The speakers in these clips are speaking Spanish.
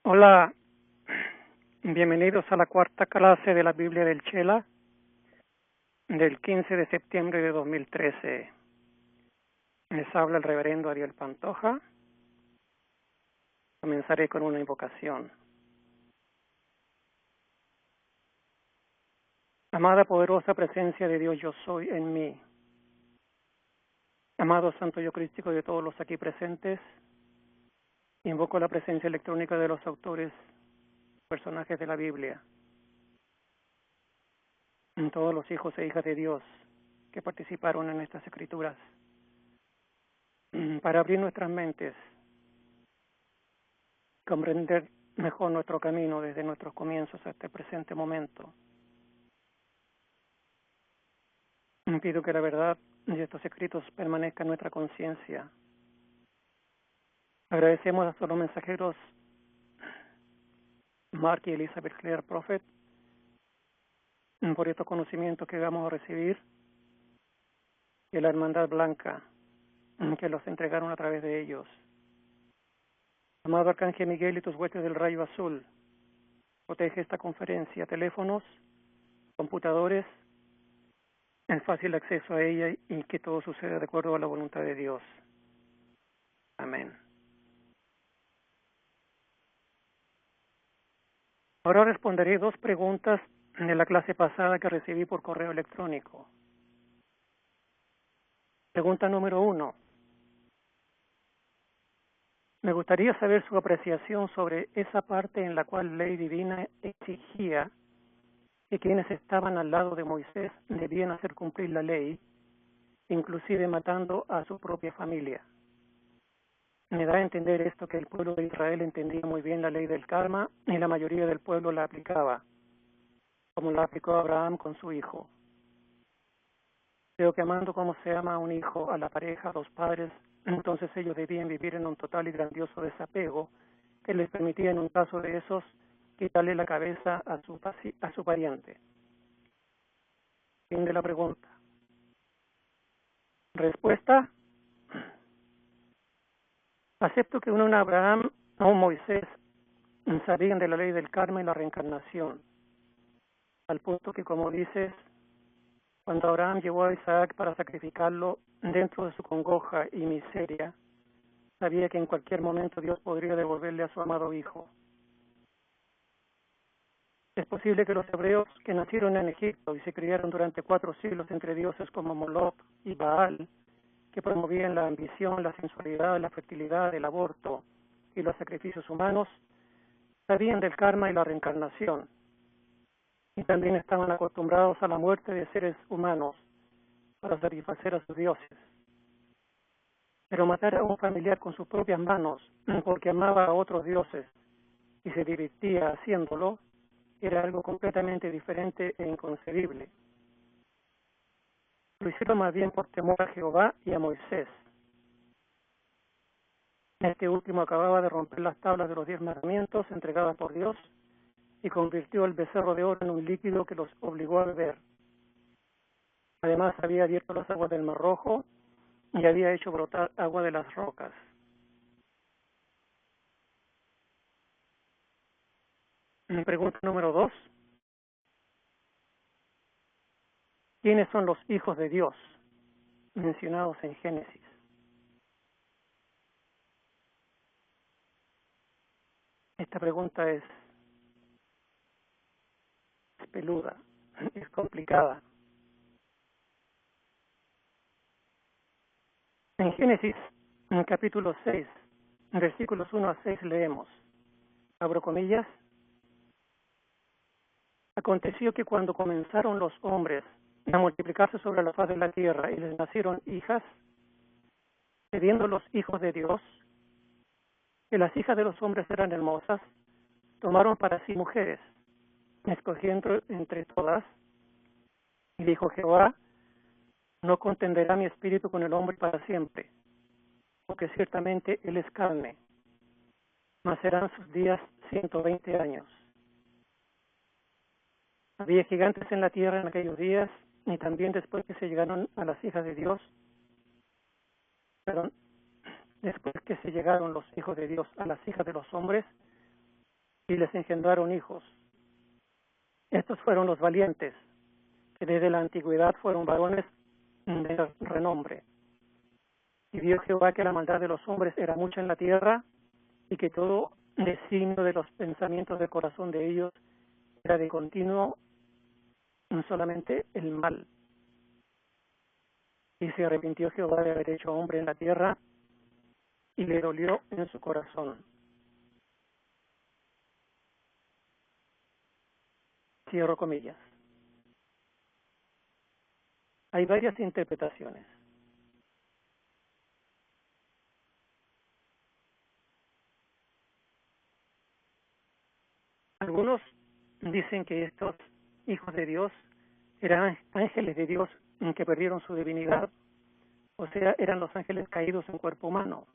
Hola, bienvenidos a la cuarta clase de la Biblia del Chela del 15 de septiembre de 2013. Les habla el reverendo Ariel Pantoja. Comenzaré con una invocación. Amada poderosa presencia de Dios, yo soy en mí. Amado Santo Yo Crístico de todos los aquí presentes, invoco la presencia electrónica de los autores, personajes de la Biblia, en todos los hijos e hijas de Dios que participaron en estas escrituras, para abrir nuestras mentes, comprender mejor nuestro camino desde nuestros comienzos hasta el presente momento. Pido que la verdad de estos escritos permanezca en nuestra conciencia. Agradecemos a los mensajeros Mark y Elizabeth Clare Prophet por estos conocimientos que vamos a recibir y la Hermandad Blanca que los entregaron a través de ellos. Amado Arcángel Miguel y tus huestes del rayo azul, protege esta conferencia, teléfonos, computadores, en fácil acceso a ella y que todo suceda de acuerdo a la voluntad de Dios. Amén. Ahora responderé dos preguntas de la clase pasada que recibí por correo electrónico. Pregunta número 1. Me gustaría saber su apreciación sobre esa parte en la cual la ley divina exigía que quienes estaban al lado de Moisés debían hacer cumplir la ley, inclusive matando a su propia familia. Me da a entender esto que el pueblo de Israel entendía muy bien la ley del karma y la mayoría del pueblo la aplicaba, como la aplicó Abraham con su hijo. Creo que amando como se ama a un hijo, a la pareja, a los padres, entonces ellos debían vivir en un total y grandioso desapego que les permitía en un caso de esos quitarle la cabeza a su pariente. Fin de la pregunta. Respuesta. Acepto que un Abraham o un Moisés sabían de la ley del karma y la reencarnación, al punto que, como dices, cuando Abraham llevó a Isaac para sacrificarlo dentro de su congoja y miseria, sabía que en cualquier momento Dios podría devolverle a su amado hijo. Es posible que los hebreos que nacieron en Egipto y se criaron durante 4 siglos entre dioses como Moloch y Baal, que promovían la ambición, la sensualidad, la fertilidad, el aborto y los sacrificios humanos, sabían del karma y la reencarnación, y también estaban acostumbrados a la muerte de seres humanos para satisfacer a sus dioses. Pero matar a un familiar con sus propias manos porque amaba a otros dioses y se divertía haciéndolo era algo completamente diferente e inconcebible. Lo hicieron más bien por temor a Jehová y a Moisés. Este último acababa de romper las tablas de los 10 mandamientos entregadas por Dios y convirtió el becerro de oro en un líquido que los obligó a beber. Además había abierto las aguas del Mar Rojo y había hecho brotar agua de las rocas. Pregunta número 2. ¿Quiénes son los hijos de Dios mencionados en Génesis? Esta pregunta es peluda, es complicada. En Génesis, en capítulo 6, versículos 1 a 6 leemos, abro comillas, aconteció que cuando comenzaron los hombres a multiplicarse sobre la faz de la tierra y les nacieron hijas, viendo los hijos de Dios, que las hijas de los hombres eran hermosas, tomaron para sí mujeres, escogiendo entre todas, y dijo Jehová, no contenderá mi espíritu con el hombre para siempre, porque ciertamente él es carne, mas serán sus días 120 años. Había gigantes en la tierra en aquellos días, y también después que se llegaron a las hijas de Dios, después que se llegaron los hijos de Dios a las hijas de los hombres, y les engendraron hijos. Estos fueron los valientes, que desde la antigüedad fueron varones de renombre. Y vio Jehová que la maldad de los hombres era mucha en la tierra, y que todo designio de los pensamientos del corazón de ellos era de continuo solamente el mal. Y se arrepintió Jehová de haber hecho hombre en la tierra, y le dolió en su corazón. Cierro comillas. Hay varias interpretaciones. Algunos dicen que estos hijos de Dios eran ángeles de Dios que perdieron su divinidad, o sea, eran los ángeles caídos en cuerpo humano.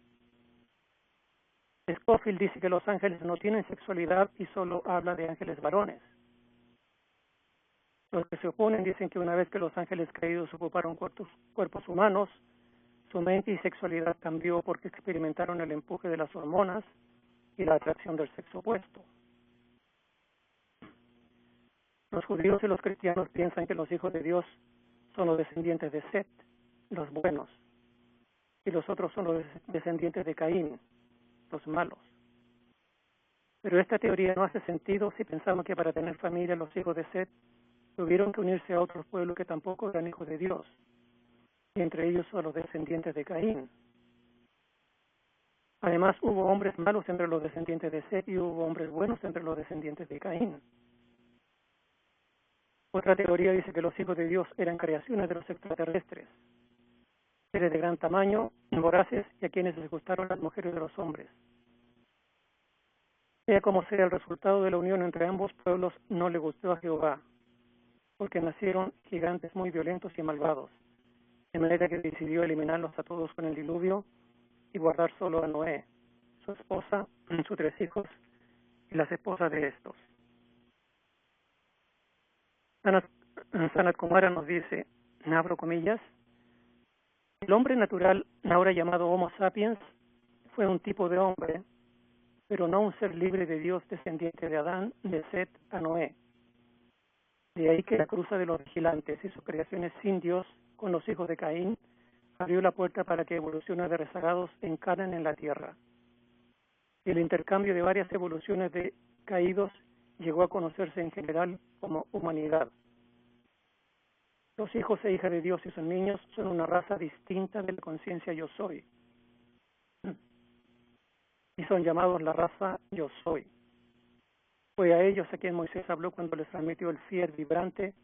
Scofield dice que los ángeles no tienen sexualidad y solo habla de ángeles varones. Los que se oponen dicen que una vez que los ángeles caídos ocuparon cuerpos humanos, su mente y sexualidad cambió porque experimentaron el empuje de las hormonas y la atracción del sexo opuesto. Los judíos y los cristianos piensan que los hijos de Dios son los descendientes de Set, los buenos, y los otros son los descendientes de Caín, los malos. Pero esta teoría no hace sentido si pensamos que para tener familia los hijos de Set tuvieron que unirse a otros pueblos que tampoco eran hijos de Dios, y entre ellos son los descendientes de Caín. Además, hubo hombres malos entre los descendientes de Set y hubo hombres buenos entre los descendientes de Caín. Otra teoría dice que los hijos de Dios eran creaciones de los extraterrestres, seres de gran tamaño, voraces y a quienes les gustaron las mujeres de los hombres. Sea como sea, el resultado de la unión entre ambos pueblos no le gustó a Jehová, porque nacieron gigantes muy violentos y malvados, de manera que decidió eliminarlos a todos con el diluvio y guardar solo a Noé, su esposa, sus 3 hijos y las esposas de estos. Sanat Kumara nos dice, abro comillas, el hombre natural, ahora llamado Homo sapiens, fue un tipo de hombre, pero no un ser libre de Dios descendiente de Adán, de Set a Noé. De ahí que la cruza de los vigilantes y sus creaciones sin Dios con los hijos de Caín abrió la puerta para que evoluciones de rezagados encarnen en la tierra. Y el intercambio de varias evoluciones de caídos llegó a conocerse en general como humanidad. Los hijos e hijas de Dios y sus niños son una raza distinta de la conciencia yo soy. Y son llamados la raza yo soy. Fue a ellos a quien Moisés habló cuando les transmitió el fiel vibrante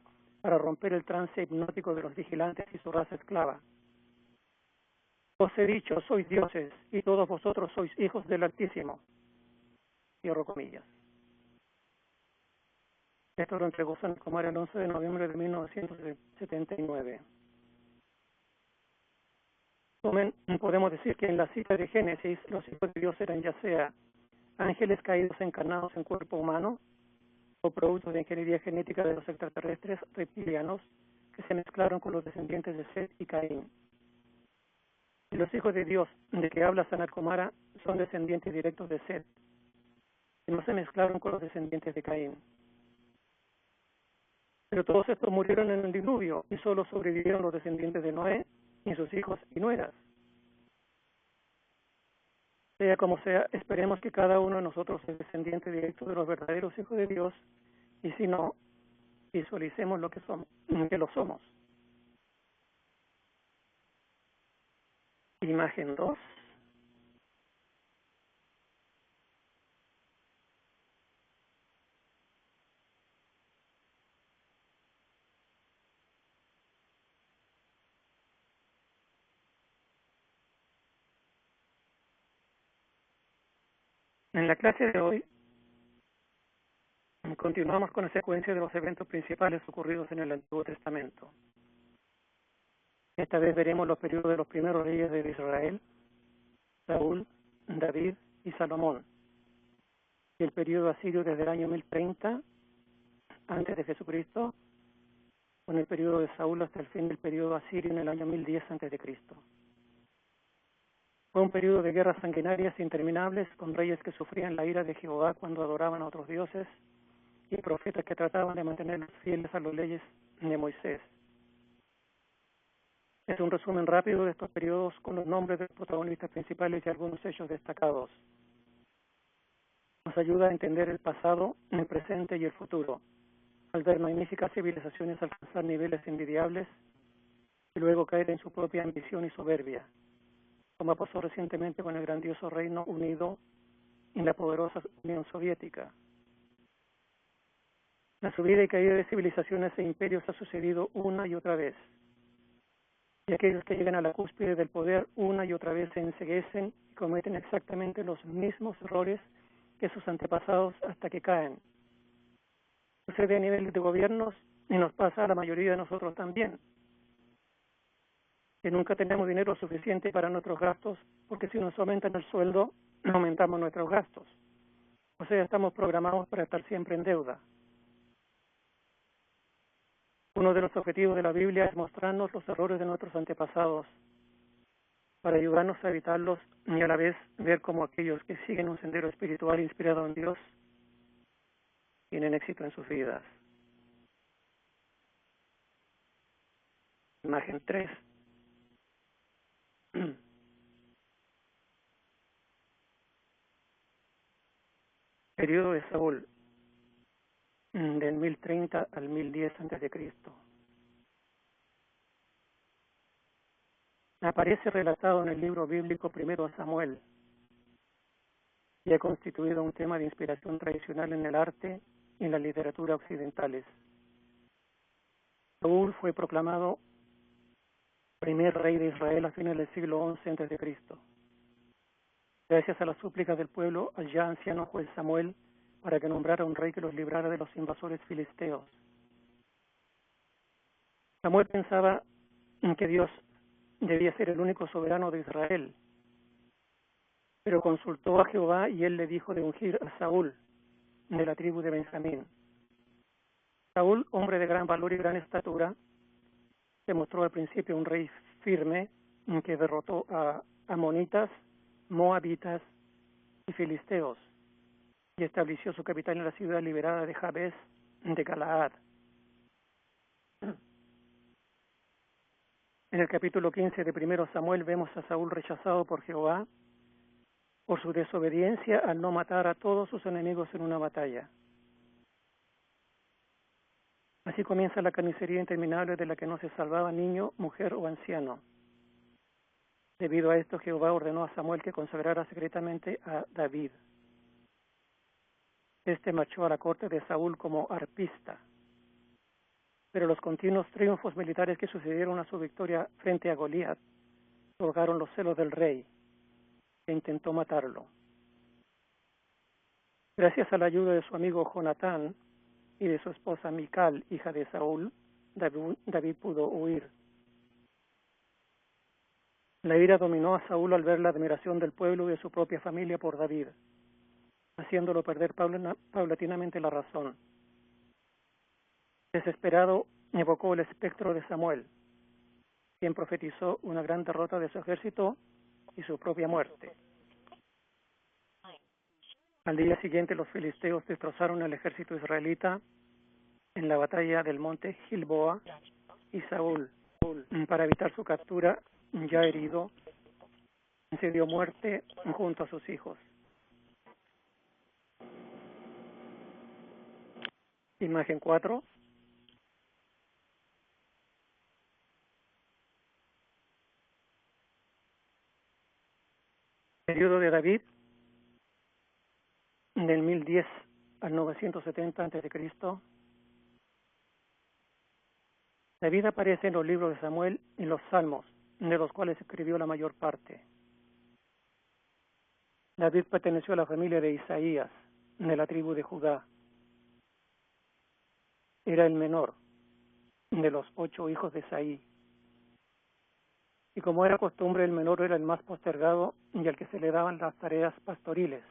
para romper el trance hipnótico de los vigilantes y su raza esclava. Os he dicho, sois dioses, y todos vosotros sois hijos del Altísimo. Cierro comillas. Esto lo entregó Sanat Kumara el 11 de noviembre de 1979. Podemos decir que en la cita de Génesis, los hijos de Dios eran ya sea ángeles caídos encarnados en cuerpo humano o productos de ingeniería genética de los extraterrestres reptilianos que se mezclaron con los descendientes de Set y Caín. Y los hijos de Dios de que habla Sanat Kumara son descendientes directos de Set, que no se mezclaron con los descendientes de Caín. Pero todos estos murieron en el diluvio y solo sobrevivieron los descendientes de Noé y sus hijos y nueras. Sea como sea, esperemos que cada uno de nosotros es descendiente directo de los verdaderos hijos de Dios, y si no, visualicemos lo que somos, que lo somos. Imagen 2. En la clase de hoy continuamos con la secuencia de los eventos principales ocurridos en el Antiguo Testamento. Esta vez veremos los periodos de los primeros reyes de Israel, Saúl, David y Salomón, y el periodo asirio desde el año 1030 antes de Jesucristo, con el periodo de Saúl hasta el fin del periodo asirio en el año 1010 antes de Cristo. Fue un periodo de guerras sanguinarias interminables, con reyes que sufrían la ira de Jehová cuando adoraban a otros dioses y profetas que trataban de mantenerlos fieles a las leyes de Moisés. Es un resumen rápido de estos periodos con los nombres de los protagonistas principales y algunos hechos destacados. Nos ayuda a entender el pasado, el presente y el futuro, al ver magníficas civilizaciones alcanzar niveles envidiables y luego caer en su propia ambición y soberbia, como pasó recientemente con el grandioso Reino Unido y la poderosa Unión Soviética. La subida y caída de civilizaciones e imperios ha sucedido una y otra vez. Y aquellos que llegan a la cúspide del poder una y otra vez se enceguecen y cometen exactamente los mismos errores que sus antepasados hasta que caen. Sucede a nivel de gobiernos y nos pasa a la mayoría de nosotros también. Que nunca tenemos dinero suficiente para nuestros gastos, porque si nos aumentan el sueldo, aumentamos nuestros gastos. O sea, estamos programados para estar siempre en deuda. Uno de los objetivos de la Biblia es mostrarnos los errores de nuestros antepasados, para ayudarnos a evitarlos y a la vez ver cómo aquellos que siguen un sendero espiritual inspirado en Dios tienen éxito en sus vidas. Imagen 3. Periodo de Saúl, del 1030 al 1010 a.C. Aparece relatado en el libro bíblico Primero Samuel y ha constituido un tema de inspiración tradicional en el arte y en la literatura occidentales. Saúl fue proclamado primer rey de Israel a fines del siglo XI a.C. Gracias a las súplicas del pueblo al ya anciano juez Samuel para que nombrara un rey que los librara de los invasores filisteos. Samuel pensaba en que Dios debía ser el único soberano de Israel, pero consultó a Jehová y él le dijo de ungir a Saúl, de la tribu de Benjamín. Saúl, hombre de gran valor y gran estatura, se mostró al principio un rey firme que derrotó a amonitas, moabitas y filisteos y estableció su capital en la ciudad liberada de Jabes de Galaad. En el capítulo 15 de Primero Samuel vemos a Saúl rechazado por Jehová por su desobediencia al no matar a todos sus enemigos en una batalla. Así comienza la carnicería interminable de la que no se salvaba niño, mujer o anciano. Debido a esto, Jehová ordenó a Samuel que consagrara secretamente a David. Este marchó a la corte de Saúl como arpista. Pero los continuos triunfos militares que sucedieron a su victoria frente a Goliat provocaron los celos del rey, que intentó matarlo. Gracias a la ayuda de su amigo Jonatán y de su esposa Mical, hija de Saúl, David pudo huir. La ira dominó a Saúl al ver la admiración del pueblo y de su propia familia por David, haciéndolo perder paulatinamente la razón. Desesperado, evocó el espectro de Samuel, quien profetizó una gran derrota de su ejército y su propia muerte. Al día siguiente, los filisteos destrozaron el ejército israelita en la batalla del monte Gilboa, y Saúl, para evitar su captura, ya herido, se dio muerte junto a sus hijos. Imagen 4. Periodo de David, del 1010 al 970 a.C. David aparece en los libros de Samuel y los Salmos, de los cuales escribió la mayor parte. David perteneció a la familia de Isaías, de la tribu de Judá. Era el menor de los 8 hijos de Isaí. Y como era costumbre, el menor era el más postergado y al que se le daban las tareas pastoriles.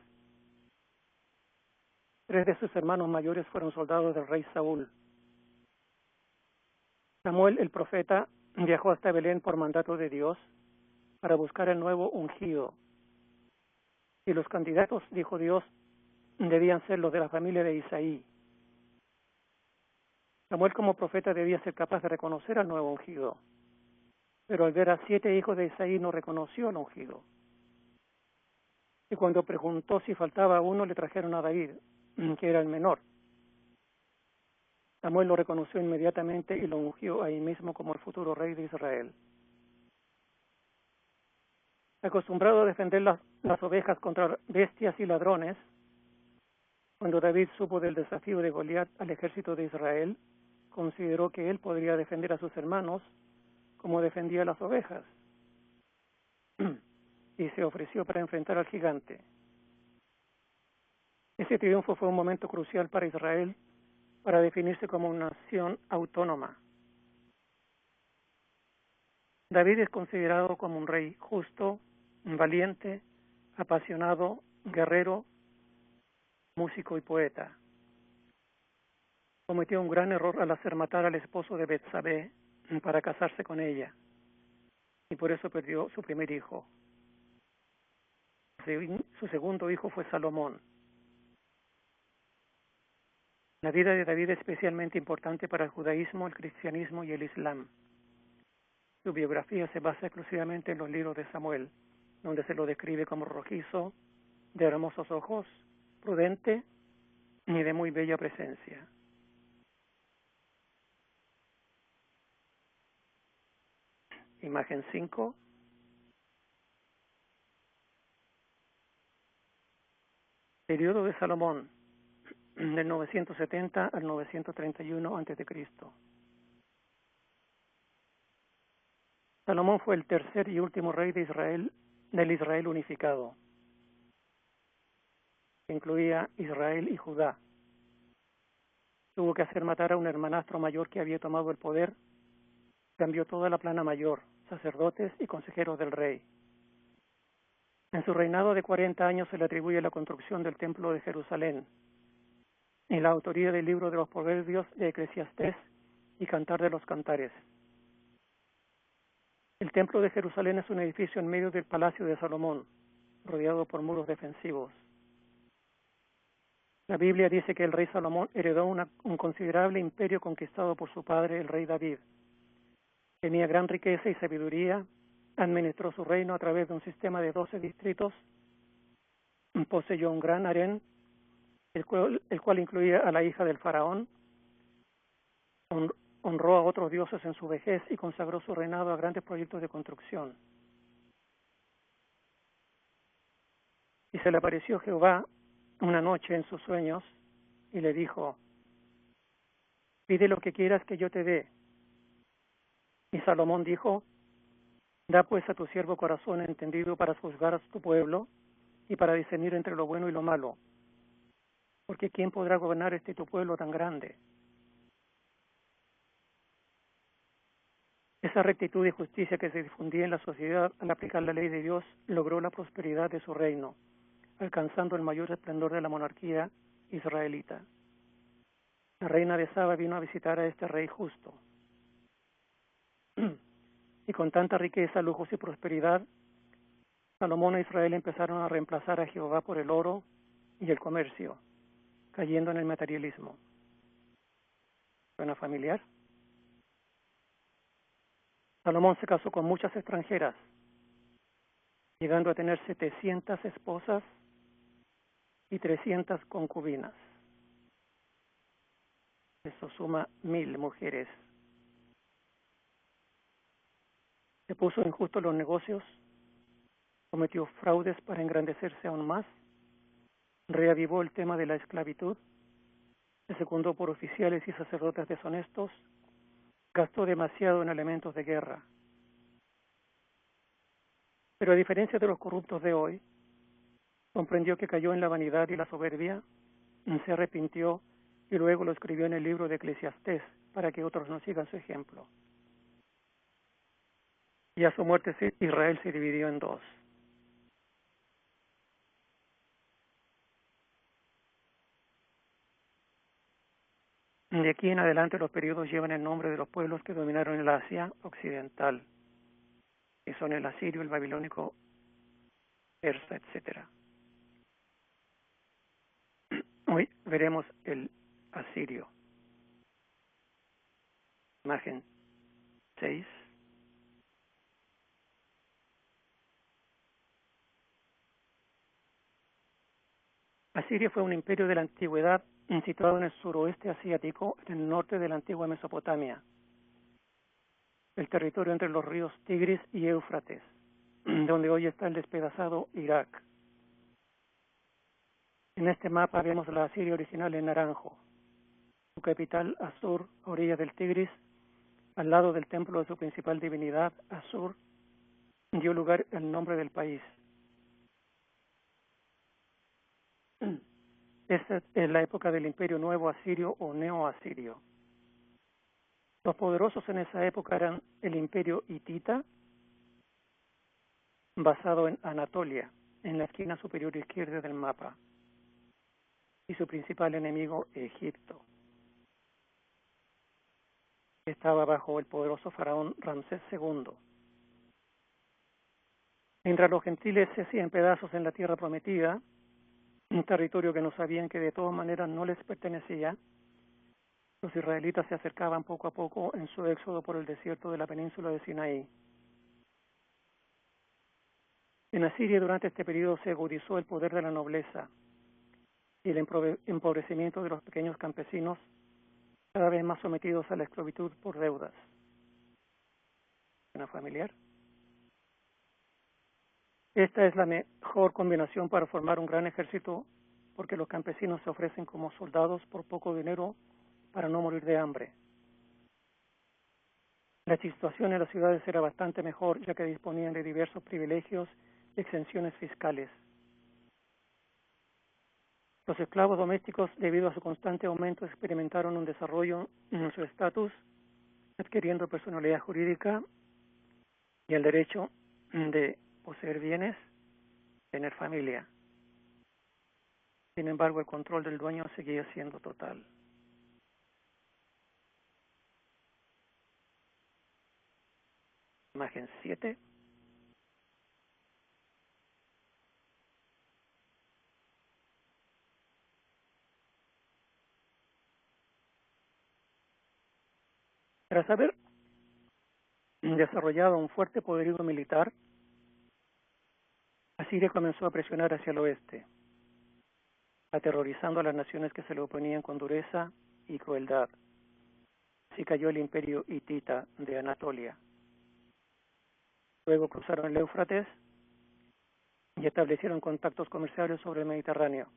3 de sus hermanos mayores fueron soldados del rey Saúl. Samuel, el profeta, viajó hasta Belén por mandato de Dios para buscar el nuevo ungido. Y los candidatos, dijo Dios, debían ser los de la familia de Isaí. Samuel como profeta debía ser capaz de reconocer al nuevo ungido, pero al ver a 7 hijos de Isaí no reconoció al ungido. Y cuando preguntó si faltaba uno, le trajeron a David, que era el menor. Samuel lo reconoció inmediatamente y lo ungió ahí mismo como el futuro rey de Israel. Acostumbrado a defender las ovejas contra bestias y ladrones, cuando David supo del desafío de Goliat al ejército de Israel, consideró que él podría defender a sus hermanos como defendía las ovejas, y se ofreció para enfrentar al gigante. Ese triunfo fue un momento crucial para Israel para definirse como una nación autónoma. David es considerado como un rey justo, valiente, apasionado, guerrero, músico y poeta. Cometió un gran error al hacer matar al esposo de Betsabé para casarse con ella, y por eso perdió su primer hijo. Su segundo hijo fue Salomón. La vida de David es especialmente importante para el judaísmo, el cristianismo y el islam. Su biografía se basa exclusivamente en los libros de Samuel, donde se lo describe como rojizo, de hermosos ojos, prudente y de muy bella presencia. Imagen 5. Periodo de Salomón, del 970 al 931 a.C. Salomón fue el tercer y último rey de Israel, del Israel unificado, que incluía Israel y Judá. Tuvo que hacer matar a un hermanastro mayor que había tomado el poder. Cambió toda la plana mayor, sacerdotes y consejeros del rey. En su reinado de 40 años se le atribuye la construcción del templo de Jerusalén y la autoría del libro de los proverbios de Eclesiastés y Cantar de los Cantares. El templo de Jerusalén es un edificio en medio del palacio de Salomón, rodeado por muros defensivos. La Biblia dice que el rey Salomón heredó un considerable imperio conquistado por su padre, el rey David. Tenía gran riqueza y sabiduría, administró su reino a través de un sistema de 12 distritos, poseyó un gran harén, el cual incluía a la hija del faraón, honró a otros dioses en su vejez y consagró su reinado a grandes proyectos de construcción. Y se le apareció Jehová una noche en sus sueños y le dijo: pide lo que quieras que yo te dé. Y Salomón dijo: da pues a tu siervo corazón entendido para juzgar a tu pueblo y para discernir entre lo bueno y lo malo, porque ¿quién podrá gobernar tu pueblo tan grande? Esa rectitud y justicia que se difundía en la sociedad al aplicar la ley de Dios logró la prosperidad de su reino, alcanzando el mayor esplendor de la monarquía israelita. La reina de Saba vino a visitar a este rey justo. Y con tanta riqueza, lujos y prosperidad, Salomón e Israel empezaron a reemplazar a Jehová por el oro y el comercio, cayendo en el materialismo. ¿Suena familiar? Salomón se casó con muchas extranjeras, llegando a tener 700 esposas y 300 concubinas. Eso suma 1000 mujeres. Se puso injusto en los negocios, cometió fraudes para engrandecerse aún más, reavivó el tema de la esclavitud, se secundó por oficiales y sacerdotes deshonestos, gastó demasiado en elementos de guerra. Pero a diferencia de los corruptos de hoy, comprendió que cayó en la vanidad y la soberbia, se arrepintió y luego lo escribió en el libro de Eclesiastés para que otros no sigan su ejemplo. Y a su muerte Israel se dividió en dos. De aquí en adelante los periodos llevan el nombre de los pueblos que dominaron el Asia occidental. que son el asirio, el babilónico, persa, etcétera. Hoy veremos el asirio. Imagen 6. Asiria fue un imperio de la antigüedad situado en el suroeste asiático, en el norte de la antigua Mesopotamia, el territorio entre los ríos Tigris y Éufrates, donde hoy está el despedazado Irak. En este mapa vemos la Asiria original en naranjo. Su capital, Asur, a orillas del Tigris, al lado del templo de su principal divinidad, Asur, dio lugar al nombre del país. Esta es la época del Imperio Nuevo Asirio o Neo-Asirio. Los poderosos en esa época eran el Imperio Hitita, basado en Anatolia, en la esquina superior izquierda del mapa, y su principal enemigo, Egipto. Estaba bajo el poderoso faraón Ramsés II. Mientras los gentiles se hacían pedazos en la tierra prometida, un territorio que no sabían que de todas maneras no les pertenecía, los israelitas se acercaban poco a poco en su éxodo por el desierto de la península de Sinaí. En Asiria durante este periodo se agudizó el poder de la nobleza y el empobrecimiento de los pequeños campesinos, cada vez más sometidos a la esclavitud por deudas. ¿Una familiar? Esta es la mejor combinación para formar un gran ejército, porque los campesinos se ofrecen como soldados por poco dinero para no morir de hambre. La situación en las ciudades era bastante mejor, ya que disponían de diversos privilegios y exenciones fiscales. Los esclavos domésticos, debido a su constante aumento, experimentaron un desarrollo en su estatus, adquiriendo personalidad jurídica y el derecho de poseer bienes, tener familia. Sin embargo, el control del dueño seguía siendo total. Imagen 7. Tras haber desarrollado un fuerte poderío militar, Asiria comenzó a presionar hacia el oeste, aterrorizando a las naciones que se le oponían con dureza y crueldad. Así cayó el imperio hitita de Anatolia. Luego cruzaron el Éufrates y establecieron contactos comerciales sobre el Mediterráneo.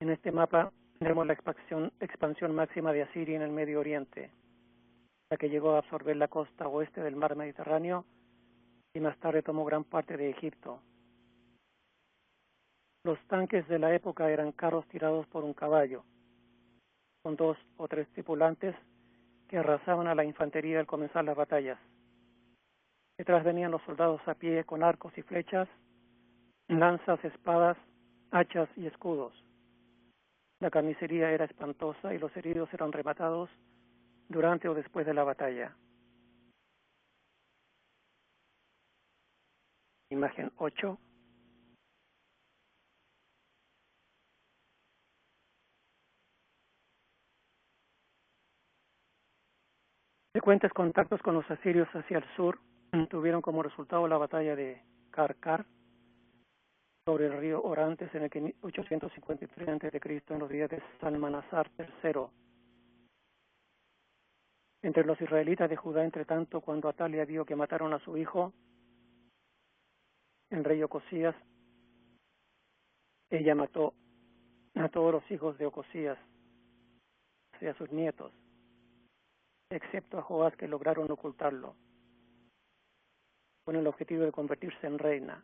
En este mapa vemos la expansión máxima de Asiria en el Medio Oriente, la que llegó a absorber la costa oeste del mar Mediterráneo y más tarde tomó gran parte de Egipto. Los tanques de la época eran carros tirados por un caballo, con 2 o 3 tripulantes que arrasaban a la infantería al comenzar las batallas. Detrás venían los soldados a pie con arcos y flechas, lanzas, espadas, hachas y escudos. La carnicería era espantosa y los heridos eran rematados durante o después de la batalla. Imagen 8. Frecuentes contactos con los asirios hacia el sur tuvieron como resultado la batalla de Karkar sobre el río Orantes en el 853 a.C. en los días de Salmanasar III. Entre los israelitas de Judá, entre tanto, cuando Atalia vio que mataron a su hijo, el rey Ocosías, ella mató a todos los hijos de Ocosías, o sea, sus nietos, excepto a Joás, que lograron ocultarlo, con el objetivo de convertirse en reina.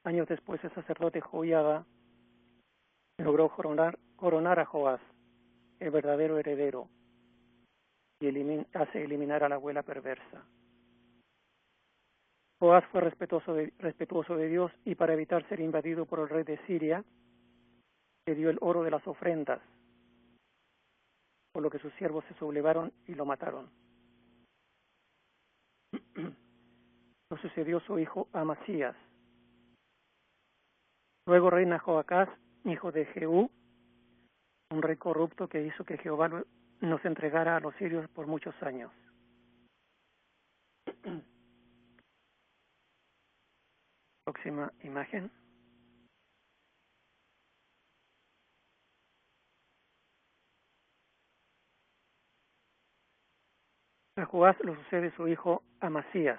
Años después, el sacerdote Joiada logró coronar a Joás, el verdadero heredero, y hace eliminar a la abuela perversa. Joás fue respetuoso de Dios, y para evitar ser invadido por el rey de Siria, le dio el oro de las ofrendas, por lo que sus siervos se sublevaron y lo mataron. lo sucedió su hijo Amasías. Luego reina Joacás, hijo de Jehú, un rey corrupto que hizo que Jehová nos entregara a los sirios por muchos años. Próxima imagen. A Joás lo sucede su hijo Amasías,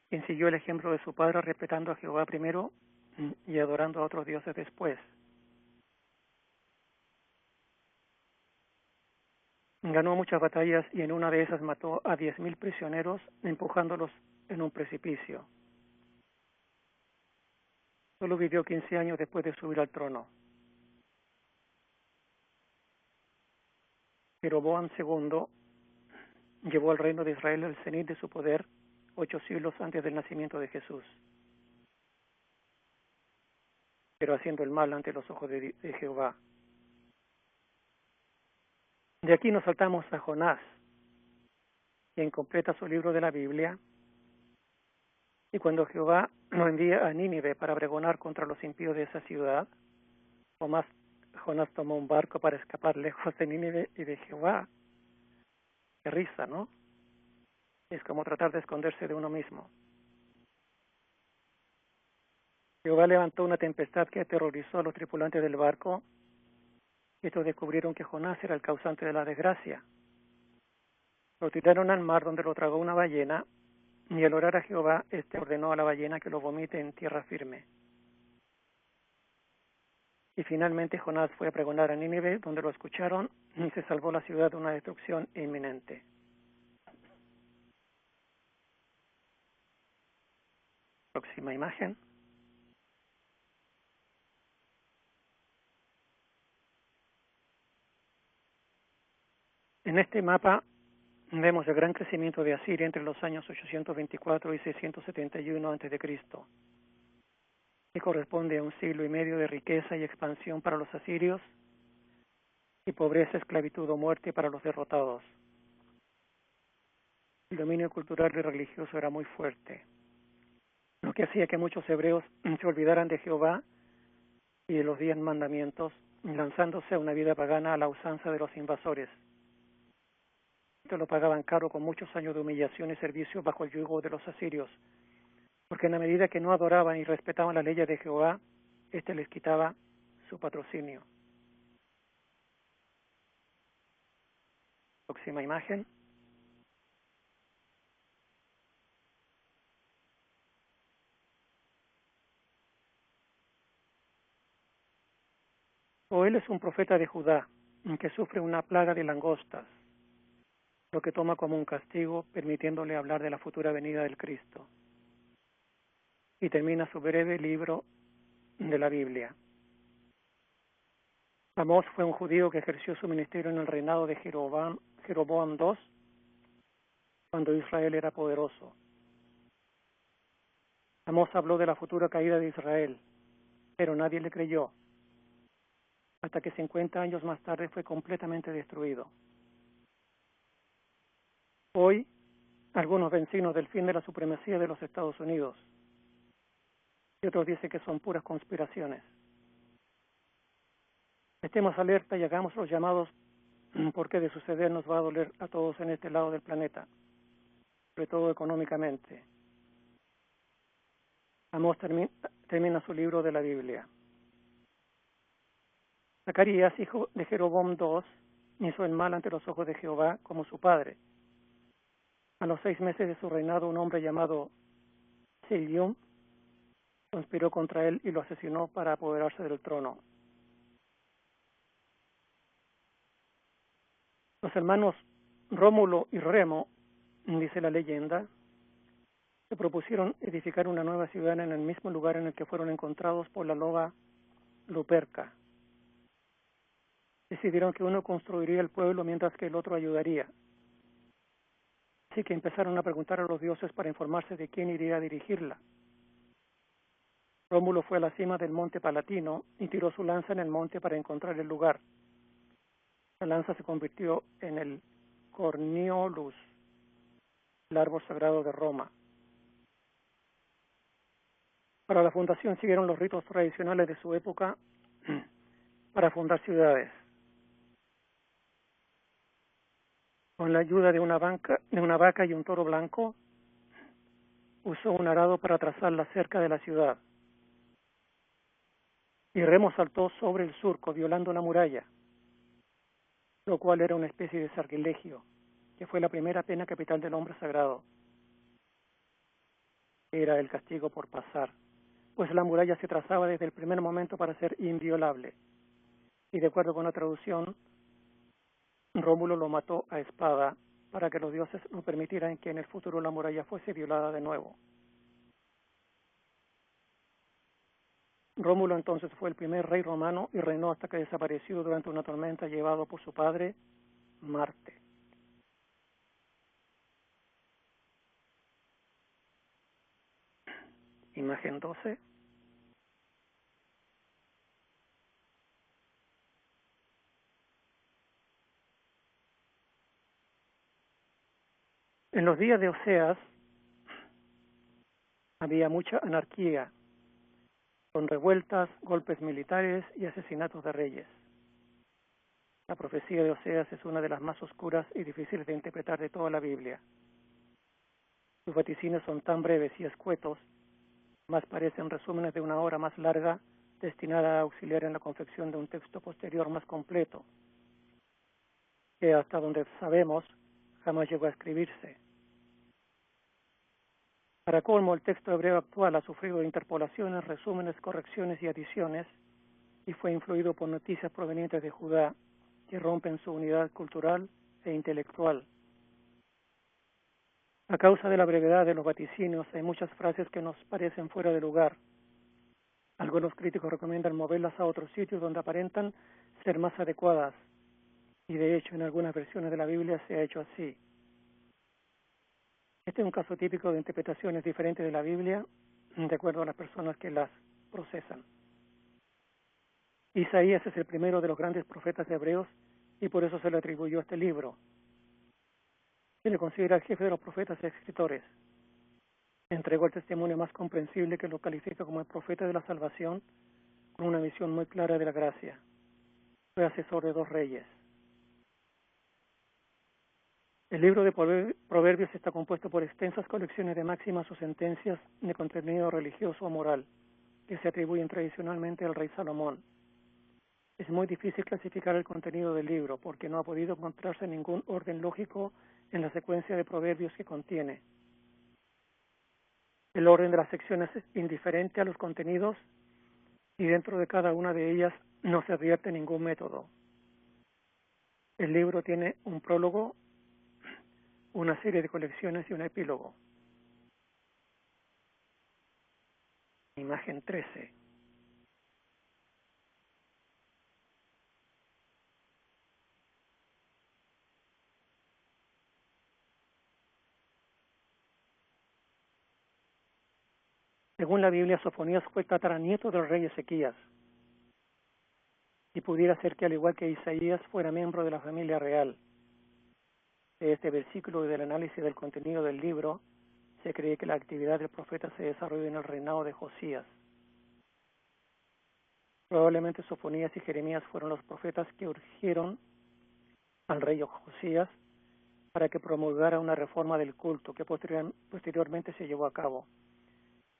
quien siguió el ejemplo de su padre respetando a Jehová primero y adorando a otros dioses después. Ganó muchas batallas y en una de esas mató a 10,000 prisioneros empujándolos en un precipicio. Solo vivió 15 años después de subir al trono. Jeroboam II llevó al reino de Israel al cenit de su poder 8 siglos antes del nacimiento de Jesús, pero haciendo el mal ante los ojos de Jehová. De aquí nos saltamos a Jonás, quien completa su libro de la Biblia, y cuando Jehová lo envía a Nínive para pregonar contra los impíos de esa ciudad, Jonás tomó un barco para escapar lejos de Nínive y de Jehová. Qué risa, ¿no? Es como tratar de esconderse de uno mismo. Jehová levantó una tempestad que aterrorizó a los tripulantes del barco. Estos descubrieron que Jonás era el causante de la desgracia. Lo tiraron al mar donde lo tragó una ballena, y al orar a Jehová, éste ordenó a la ballena que lo vomite en tierra firme. Y finalmente Jonás fue a pregonar a Nínive, donde lo escucharon, y se salvó la ciudad de una destrucción inminente. Próxima imagen. En este mapa vemos el gran crecimiento de Asiria entre los años 824 y 671 a.C., que corresponde a un siglo y medio de riqueza y expansión para los asirios y pobreza, esclavitud o muerte para los derrotados. El dominio cultural y religioso era muy fuerte, lo que hacía que muchos hebreos se olvidaran de Jehová y de los 10 mandamientos, lanzándose a una vida pagana a la usanza de los invasores. Esto lo pagaban caro con muchos años de humillación y servicio bajo el yugo de los asirios, porque en la medida que no adoraban y respetaban las leyes de Jehová, éste les quitaba su patrocinio. Próxima imagen. Joel es un profeta de Judá que sufre una plaga de langostas, lo que toma como un castigo, permitiéndole hablar de la futura venida del Cristo. Y termina su breve libro de la Biblia. Amós fue un judío que ejerció su ministerio en el reinado de Jeroboam II, cuando Israel era poderoso. Amós habló de la futura caída de Israel, pero nadie le creyó, hasta que 50 años más tarde fue completamente destruido. Hoy, algunos ven signos del fin de la supremacía de los Estados Unidos, y otros dicen que son puras conspiraciones. Estemos alerta y hagamos los llamados, porque de suceder nos va a doler a todos en este lado del planeta, sobre todo económicamente. Amós termina su libro de la Biblia. Zacarías, hijo de Jeroboam II, hizo el mal ante los ojos de Jehová como su padre. A los 6 meses de su reinado, un hombre llamado Selium conspiró contra él y lo asesinó para apoderarse del trono. Los hermanos Rómulo y Remo, dice la leyenda, se propusieron edificar una nueva ciudad en el mismo lugar en el que fueron encontrados por la loba Luperca. Decidieron que uno construiría el pueblo mientras que el otro ayudaría. Así que empezaron a preguntar a los dioses para informarse de quién iría a dirigirla. Rómulo fue a la cima del monte Palatino y tiró su lanza en el monte para encontrar el lugar. La lanza se convirtió en el Corniolus, el árbol sagrado de Roma. Para la fundación siguieron los ritos tradicionales de su época para fundar ciudades. Con la ayuda de una vaca y un toro blanco, usó un arado para trazar la cerca de la ciudad. Y Remo saltó sobre el surco, violando la muralla, lo cual era una especie de sacrilegio, que fue la primera pena capital del hombre sagrado. Era el castigo por pasar, pues la muralla se trazaba desde el primer momento para ser inviolable. Y de acuerdo con la traducción, Rómulo lo mató a espada para que los dioses no permitieran que en el futuro la muralla fuese violada de nuevo. Rómulo entonces fue el primer rey romano y reinó hasta que desapareció durante una tormenta llevado por su padre, Marte. Imagen 12. En los días de Oseas había mucha anarquía, con revueltas, golpes militares y asesinatos de reyes. La profecía de Oseas es una de las más oscuras y difíciles de interpretar de toda la Biblia. Sus vaticinios son tan breves y escuetos, más parecen resúmenes de una obra más larga destinada a auxiliar en la confección de un texto posterior más completo, que hasta donde sabemos jamás llegó a escribirse. Para colmo, el texto hebreo actual ha sufrido interpolaciones, resúmenes, correcciones y adiciones, y fue influido por noticias provenientes de Judá que rompen su unidad cultural e intelectual. A causa de la brevedad de los vaticinios, hay muchas frases que nos parecen fuera de lugar. Algunos críticos recomiendan moverlas a otros sitios donde aparentan ser más adecuadas, y de hecho en algunas versiones de la Biblia se ha hecho así. Este es un caso típico de interpretaciones diferentes de la Biblia de acuerdo a las personas que las procesan. Isaías es el primero de los grandes profetas hebreos y por eso se le atribuyó este libro. Se le considera el jefe de los profetas y escritores. Entregó el testimonio más comprensible que lo califica como el profeta de la salvación, con una visión muy clara de la gracia. Fue asesor de 2 reyes. El libro de Proverbios está compuesto por extensas colecciones de máximas o sentencias de contenido religioso o moral, que se atribuyen tradicionalmente al rey Salomón. Es muy difícil clasificar el contenido del libro porque no ha podido encontrarse ningún orden lógico en la secuencia de proverbios que contiene. El orden de las secciones es indiferente a los contenidos y dentro de cada una de ellas no se advierte ningún método. El libro tiene un prólogo, una serie de colecciones y un epílogo. Imagen 13. Según la Biblia, Sofonías fue tataranieto del rey Ezequías, y pudiera ser que al igual que Isaías fuera miembro de la familia real. De este versículo y del análisis del contenido del libro, se cree que la actividad del profeta se desarrolló en el reinado de Josías. Probablemente Sofonías y Jeremías fueron los profetas que urgieron al rey Josías para que promulgara una reforma del culto que posteriormente se llevó a cabo.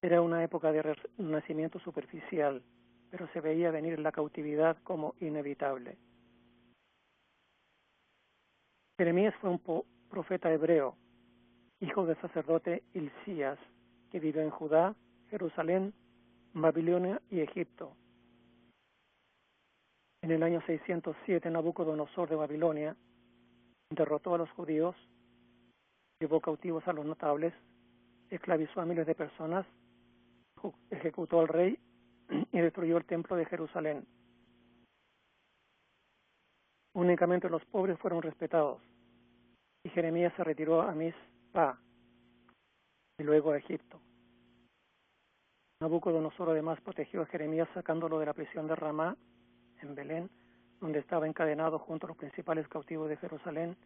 Era una época de renacimiento superficial, pero se veía venir la cautividad como inevitable. Jeremías fue un profeta hebreo, hijo del sacerdote Hilcías, que vivió en Judá, Jerusalén, Babilonia y Egipto. En el año 607, Nabucodonosor de Babilonia derrotó a los judíos, llevó cautivos a los notables, esclavizó a miles de personas, ejecutó al rey y destruyó el templo de Jerusalén. Únicamente los pobres fueron respetados, y Jeremías se retiró a Mizpah y luego a Egipto. Nabucodonosor además protegió a Jeremías sacándolo de la prisión de Ramá, en Belén, donde estaba encadenado junto a los principales cautivos de Jerusalén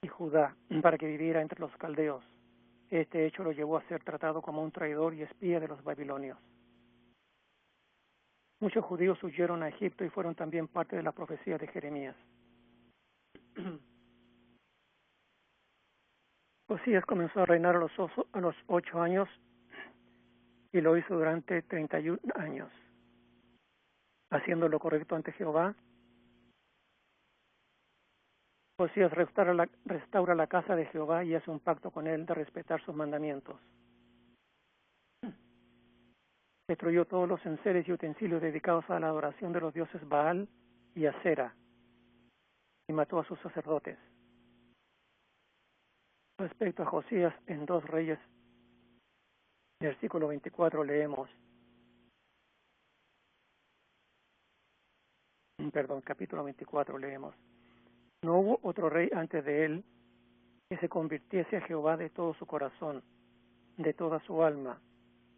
y Judá, para que viviera entre los caldeos. Este hecho lo llevó a ser tratado como un traidor y espía de los babilonios. Muchos judíos huyeron a Egipto y fueron también parte de la profecía de Jeremías. Josías comenzó a reinar a los 8 años y lo hizo durante 31 años, haciendo lo correcto ante Jehová. Josías restaura la casa de Jehová y hace un pacto con él de respetar sus mandamientos. Destruyó todos los enseres y utensilios dedicados a la adoración de los dioses Baal y Asera, y mató a sus sacerdotes. Respecto a Josías, en 2 Reyes, versículo 24, capítulo 24 leemos: No hubo otro rey antes de él que se convirtiese a Jehová de todo su corazón, de toda su alma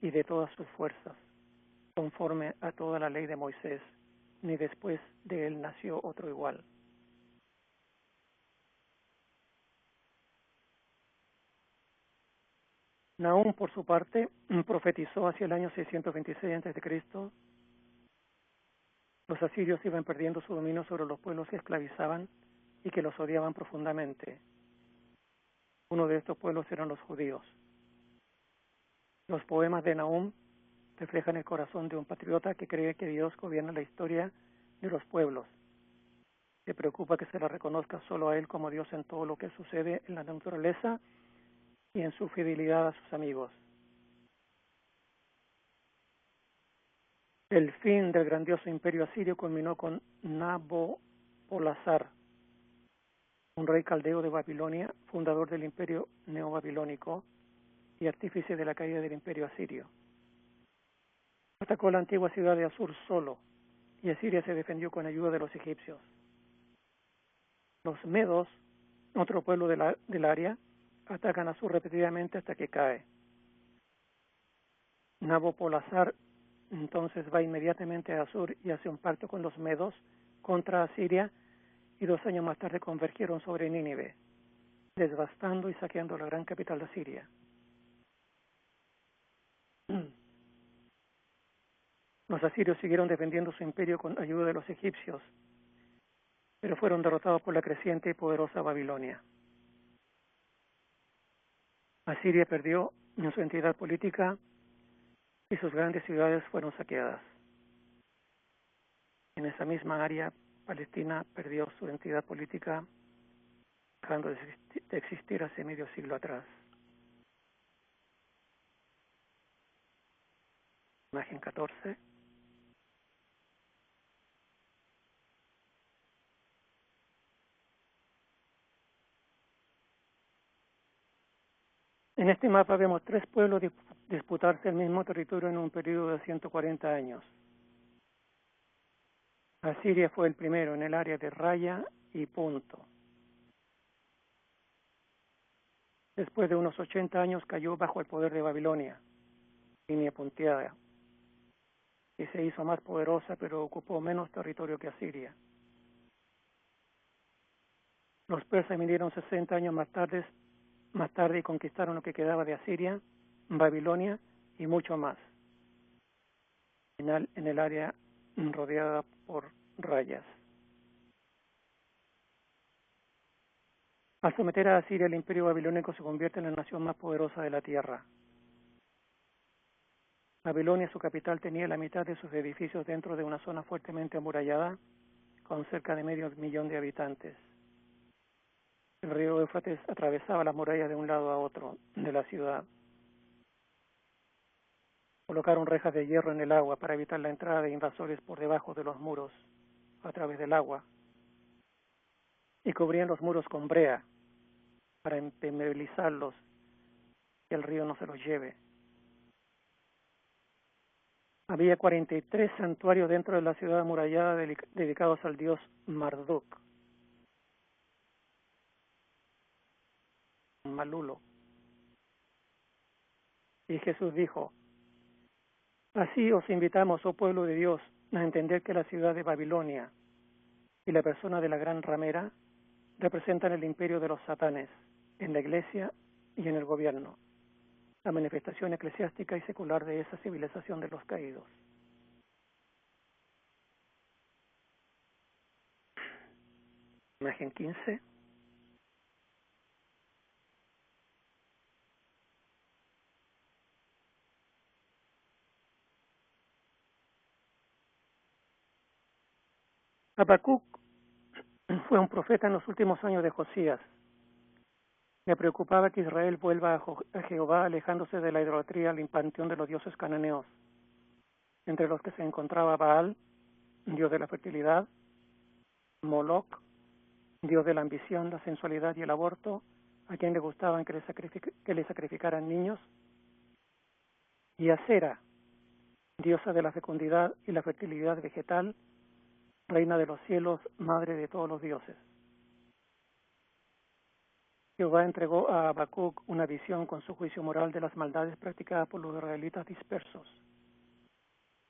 y de todas sus fuerzas, conforme a toda la ley de Moisés, ni después de él nació otro igual. Nahum, por su parte, profetizó hacia el año 626 a.C. Los asirios iban perdiendo su dominio sobre los pueblos que esclavizaban y que los odiaban profundamente. Uno de estos pueblos eran los judíos. Los poemas de Nahum reflejan el corazón de un patriota que cree que Dios gobierna la historia de los pueblos. Se preocupa que se le reconozca solo a él como Dios en todo lo que sucede en la naturaleza y en su fidelidad a sus amigos. El fin del grandioso imperio asirio culminó con Nabopolassar, un rey caldeo de Babilonia, fundador del imperio neobabilónico y artífice de la caída del imperio asirio. Atacó la antigua ciudad de Asur solo, y Asiria se defendió con ayuda de los egipcios. Los medos, otro pueblo del área, atacan a Asur repetidamente hasta que cae. Nabopolassar entonces va inmediatamente a Asur y hace un pacto con los medos contra Asiria, y 2 años más tarde convergieron sobre Nínive, devastando y saqueando la gran capital de Asiria. Los asirios siguieron defendiendo su imperio con ayuda de los egipcios, pero fueron derrotados por la creciente y poderosa Babilonia. Asiria perdió en su entidad política y sus grandes ciudades fueron saqueadas. En esa misma área, Palestina perdió su entidad política, dejando de existir hace medio siglo atrás. Imagen 14. En este mapa vemos 3 pueblos disputarse el mismo territorio en un periodo de 140 años. Asiria fue el primero en el área de Raya y Punto. Después de unos 80 años cayó bajo el poder de Babilonia, línea punteada, y se hizo más poderosa, pero ocupó menos territorio que Asiria. Los persas vinieron 60 años más tarde y conquistaron lo que quedaba de Asiria, Babilonia y mucho más, en el área rodeada por rayas. Al someter a Asiria, el imperio babilónico se convierte en la nación más poderosa de la tierra. Babilonia, su capital, tenía la mitad de sus edificios dentro de una zona fuertemente amurallada, con cerca de 500,000 de habitantes. El río Éufrates atravesaba las murallas de un lado a otro de la ciudad. Colocaron rejas de hierro en el agua para evitar la entrada de invasores por debajo de los muros a través del agua, y cubrían los muros con brea para impermeabilizarlos y el río no se los lleve. Había 43 santuarios dentro de la ciudad amurallada dedicados al dios Marduk, Malulo. Y Jesús dijo: Así os invitamos, oh pueblo de Dios, a entender que la ciudad de Babilonia y la persona de la gran ramera representan el imperio de los satanes en la iglesia y en el gobierno. la manifestación eclesiástica y secular de esa civilización de los caídos. Imagen 15. Habacuc fue un profeta en los últimos años de Josías. Le preocupaba que Israel vuelva a Jehová, alejándose de la idolatría al panteón de los dioses cananeos, entre los que se encontraba Baal, dios de la fertilidad, Moloch, dios de la ambición, la sensualidad y el aborto, a quien le gustaban que le sacrificaran niños, y Asera, diosa de la fecundidad y la fertilidad vegetal, reina de los cielos, madre de todos los dioses. Jehová entregó a Habacuc una visión con su juicio moral de las maldades practicadas por los israelitas dispersos.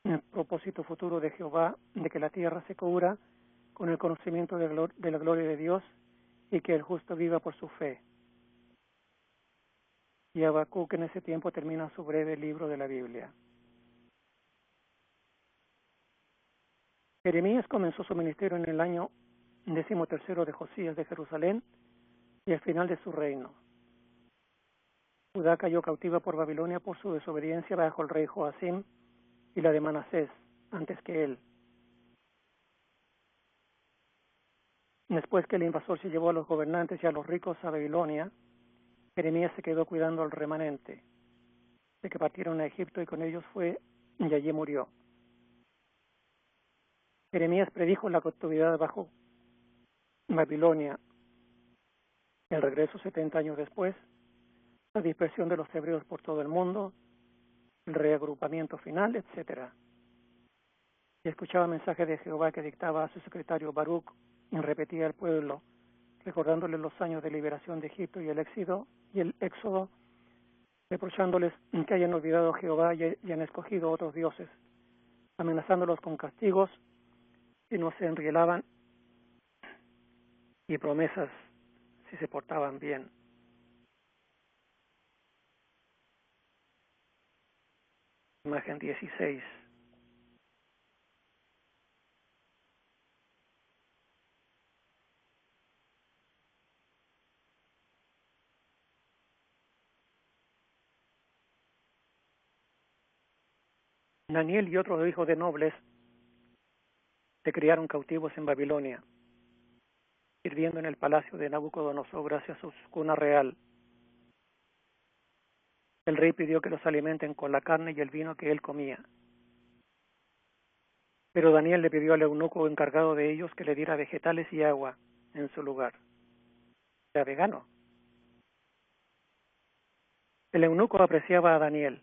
El propósito futuro de Jehová de que la tierra se cubra con el conocimiento de la gloria de Dios y que el justo viva por su fe. Y Habacuc en ese tiempo termina su breve libro de la Biblia. Jeremías comenzó su ministerio en el año 13 de Josías de Jerusalén y al final de su reino. Judá cayó cautiva por Babilonia por su desobediencia bajo el rey Joacim y la de Manasés, antes que él. Después que el invasor se llevó a los gobernantes y a los ricos a Babilonia, Jeremías se quedó cuidando al remanente, de que partieron a Egipto y con ellos fue y allí murió. Jeremías predijo la cautividad bajo Babilonia, el regreso 70 años después, la dispersión de los hebreos por todo el mundo, el reagrupamiento final, etc. Y escuchaba mensajes de Jehová que dictaba a su secretario Baruch y repetía al pueblo, recordándole los años de liberación de Egipto y el éxodo, reprochándoles que hayan olvidado a Jehová y han escogido otros dioses, amenazándolos con castigos si no se enrielaban y promesas si se portaban bien. Imagen 16. Daniel y otros hijos de nobles se criaron cautivos en Babilonia, sirviendo en el palacio de Nabucodonosor gracias a su cuna real. El rey pidió que los alimenten con la carne y el vino que él comía. Pero Daniel le pidió al eunuco encargado de ellos que le diera vegetales y agua en su lugar. Era vegano. El eunuco apreciaba a Daniel,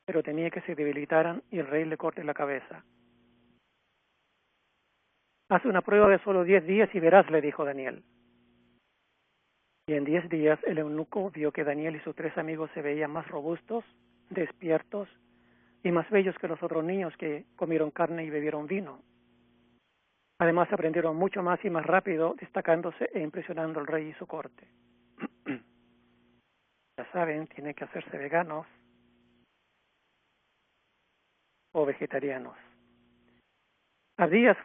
pero temía que se debilitaran y el rey le corte la cabeza. Haz una prueba de solo 10 días y verás, le dijo Daniel. Y en 10 días el eunuco vio que Daniel y sus 3 amigos se veían más robustos, despiertos y más bellos que los otros niños que comieron carne y bebieron vino. Además aprendieron mucho más y más rápido, destacándose e impresionando al rey y su corte. Ya saben, tienen que hacerse veganos o vegetarianos. Abdías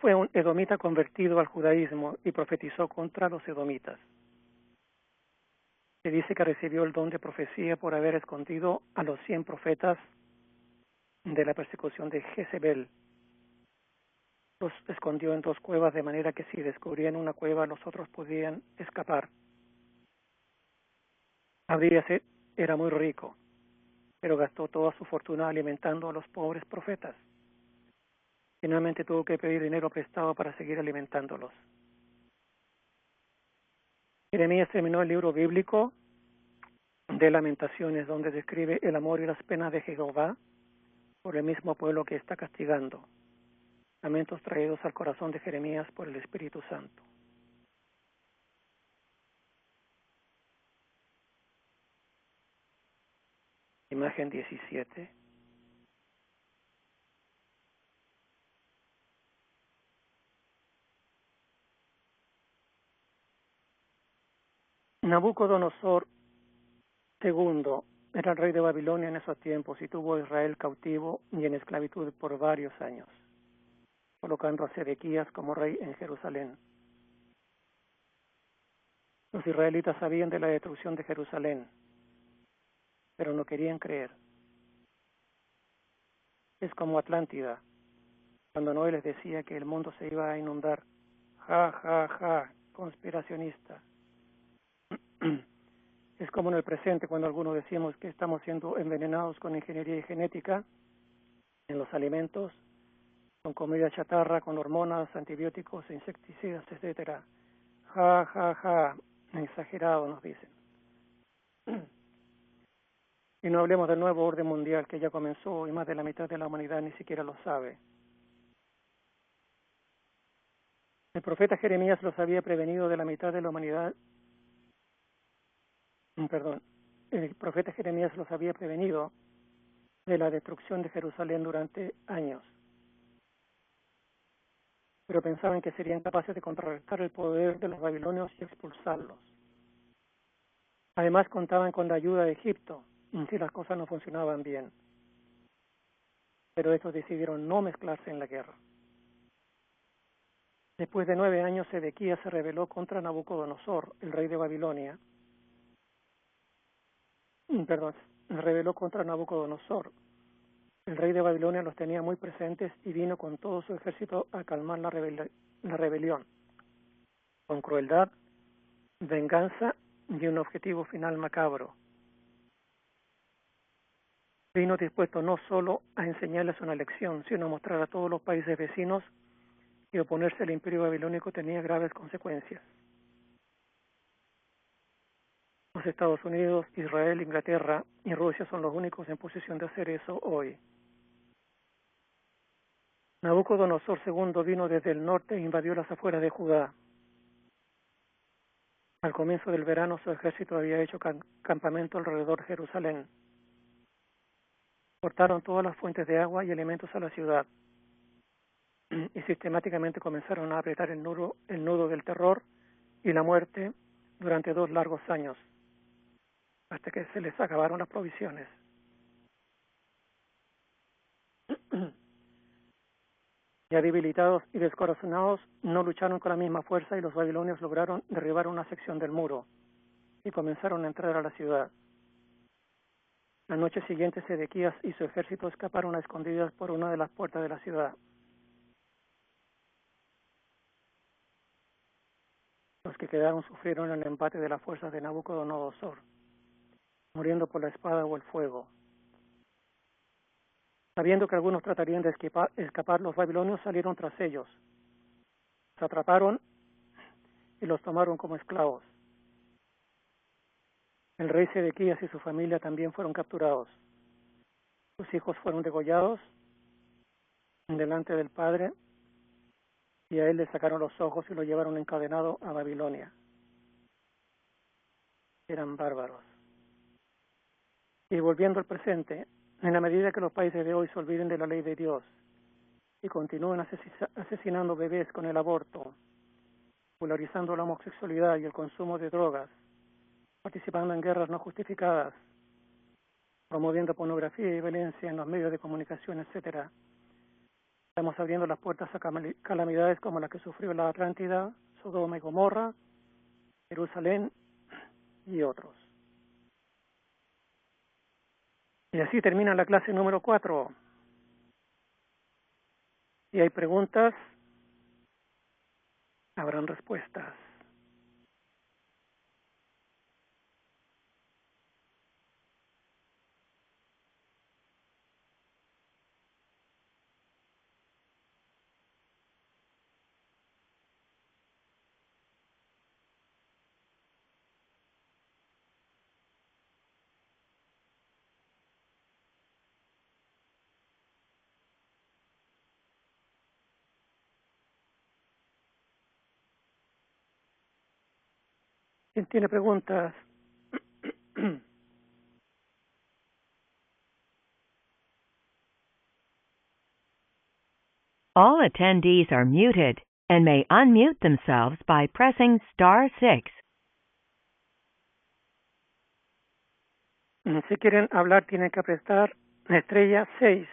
fue un edomita convertido al judaísmo y profetizó contra los edomitas. Se dice que recibió el don de profecía por haber escondido a los 100 profetas de la persecución de Jezebel. Los escondió en 2 cuevas de manera que si descubrían una cueva los otros podían escapar. Abdías era muy rico, pero gastó toda su fortuna alimentando a los pobres profetas. Finalmente tuvo que pedir dinero prestado para seguir alimentándolos. Jeremías terminó el libro bíblico de Lamentaciones, donde describe el amor y las penas de Jehová por el mismo pueblo que está castigando. Lamentos traídos al corazón de Jeremías por el Espíritu Santo. Imagen 17. Nabucodonosor II era el rey de Babilonia en esos tiempos y tuvo a Israel cautivo y en esclavitud por varios años, colocando a Sedequías como rey en Jerusalén. Los israelitas sabían de la destrucción de Jerusalén, pero no querían creer. Es como Atlántida, cuando Noé les decía que el mundo se iba a inundar. Ja, ja, ja, conspiracionista. Es como en el presente, cuando algunos decimos que estamos siendo envenenados con ingeniería genética en los alimentos, con comida chatarra, con hormonas, antibióticos, insecticidas, etcétera. Ja, ja, ja, exagerado, nos dicen. Y no hablemos del nuevo orden mundial que ya comenzó y más de la mitad de la humanidad ni siquiera lo sabe. El profeta Jeremías los había prevenido de la mitad de la humanidad. El profeta Jeremías los había prevenido de la destrucción de Jerusalén durante años, pero pensaban que serían capaces de contrarrestar el poder de los babilonios y expulsarlos. Además contaban con la ayuda de Egipto si las cosas no funcionaban bien, pero estos decidieron no mezclarse en la guerra. Después de 9 años, Sedequías se rebeló contra Nabucodonosor, el rey de Babilonia. Se rebeló contra Nabucodonosor. El rey de Babilonia los tenía muy presentes y vino con todo su ejército a calmar la rebelión, con crueldad, venganza y un objetivo final macabro. Vino dispuesto no solo a enseñarles una lección, sino a mostrar a todos los países vecinos que oponerse al imperio babilónico tenía graves consecuencias. Los Estados Unidos, Israel, Inglaterra y Rusia son los únicos en posición de hacer eso hoy. Nabucodonosor II vino desde el norte e invadió las afueras de Judá. Al comienzo del verano su ejército había hecho campamento alrededor de Jerusalén. Cortaron todas las fuentes de agua y alimentos a la ciudad y sistemáticamente comenzaron a apretar el nudo del terror y la muerte durante 2 largos años, hasta que se les acabaron las provisiones. Ya debilitados y descorazonados, no lucharon con la misma fuerza y los babilonios lograron derribar una sección del muro y comenzaron a entrar a la ciudad. La noche siguiente, Sedequías y su ejército escaparon a escondidas por una de las puertas de la ciudad. Los que quedaron sufrieron el embate de las fuerzas de Nabucodonosor, muriendo por la espada o el fuego. Sabiendo que algunos tratarían de escapar, los babilonios salieron tras ellos. Los atraparon y los tomaron como esclavos. El rey Sedequías y su familia también fueron capturados. Sus hijos fueron degollados delante del padre y a él le sacaron los ojos y lo llevaron encadenado a Babilonia. Eran bárbaros. Y volviendo al presente, en la medida que los países de hoy se olviden de la ley de Dios y continúen asesinando bebés con el aborto, popularizando la homosexualidad y el consumo de drogas, participando en guerras no justificadas, promoviendo pornografía y violencia en los medios de comunicación, etc., estamos abriendo las puertas a calamidades como la que sufrió la Atlántida, Sodoma y Gomorra, Jerusalén y otros. Y así termina la clase número 4. Si hay preguntas, habrán respuestas. ¿Quién tiene preguntas? All attendees are muted and may unmute themselves by pressing *6. Si quieren hablar, tienen que apretar estrella 6.